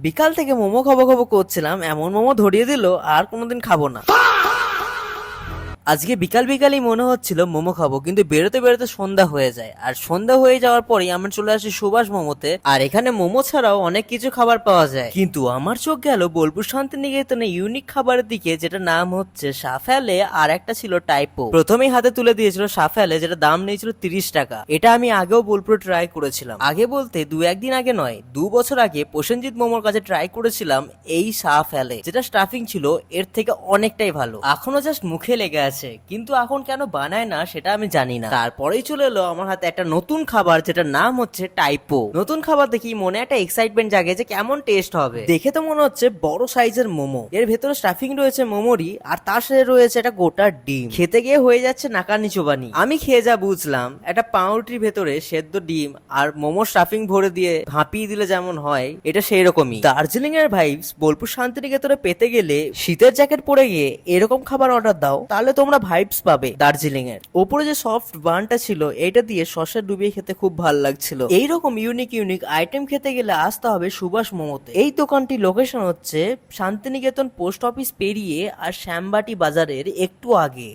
বিকাল থেকে মোমো খাবো খাবো করছিলাম, এমন মোমো ধরিয়ে দিল আর কোনোদিন খাবো না। আজকে বিকাল বিকালই মনে হচ্ছিল মোমো খাবো, কিন্তু বেরোতে বেরোতে সন্ধ্যা হয়ে যায়, আর সন্ধ্যা হয়ে যাওয়ার পরেই আমরা চলে আসি সুভাষ মোমোতে। আর এখানে মোমো ছাড়াও অনেক কিছু খাবার পাওয়া যায়, কিন্তু আমার চোখ গেল বোলপুর শান্তিনিকেতনে ইউনিক খাবারের দিকে, যেটা নাম হচ্ছে সাফেলে, আর একটা ছিল টাইপো। প্রথমেই হাতে তুলে দিয়েছিল সাফেলে, যেটা দাম নিয়েছিল 30 টাকা। এটা আমি আগেও বোলপুরে ট্রাই করেছিলাম, আগে বলতে 2-1 দিন আগে নয়, 2 বছর আগে প্রসেনজিৎ মোমোর কাছে ট্রাই করেছিলাম এই সাফেলে, যেটা স্টাফিং ছিল এর থেকে অনেকটাই ভালো। এখনো জাস্ট মুখে লেগে আছে, কিন্তু এখন কেন বানায় না সেটা আমি জানি না। তারপরেই চলে এলো আমার হাতে একটা নতুন খাবার, যেটার নাম হচ্ছে টাইপো। নতুন খাবার দেখি মনে একটা এক্সাইটমেন্ট জাগে যে কেমন টেস্ট হবে। দেখে তো মনে হচ্ছে বড় সাইজের মোমো, এর ভেতরে স্টাফিং রয়েছে মোমোরি, আর তার সাথে রয়েছে একটা গোটা ডিম। খেতে গিয়ে হয়ে যাচ্ছে নাকানি চোবানি। আমি খেয়ে যা বুঝলাম, একটা পাউরুটির ভেতরে সেদ্ধ ডিম আর মোমো স্টাফিং ভরে দিয়ে ভাপিয়ে দিলে যেমন হয়, এটা সেই রকমই। দার্জিলিং এর ভাইবস বোলপুর শান্তিনিকেতনে পেতে গেলে শীতের জ্যাকেট পরে গিয়ে এরকম খাবার অর্ডার দাও, তাহলে তোমরা ভাইবস পাবে দার্জিলিং এর। ওপরে যে সফট বানটা ছিল, এটা দিয়ে সসে ডুবিয়ে খেতে খুব ভালো লাগছিল। এইরকম ইউনিক ইউনিক আইটেম খেতে গেলে আসতে হবে সুভাষ মোমোতে। এই দোকানটির লোকেশন হচ্ছে শান্তিনিকেতন পোস্ট অফিস পেরিয়ে আর শ্যামবাটি বাজারের একটু আগে।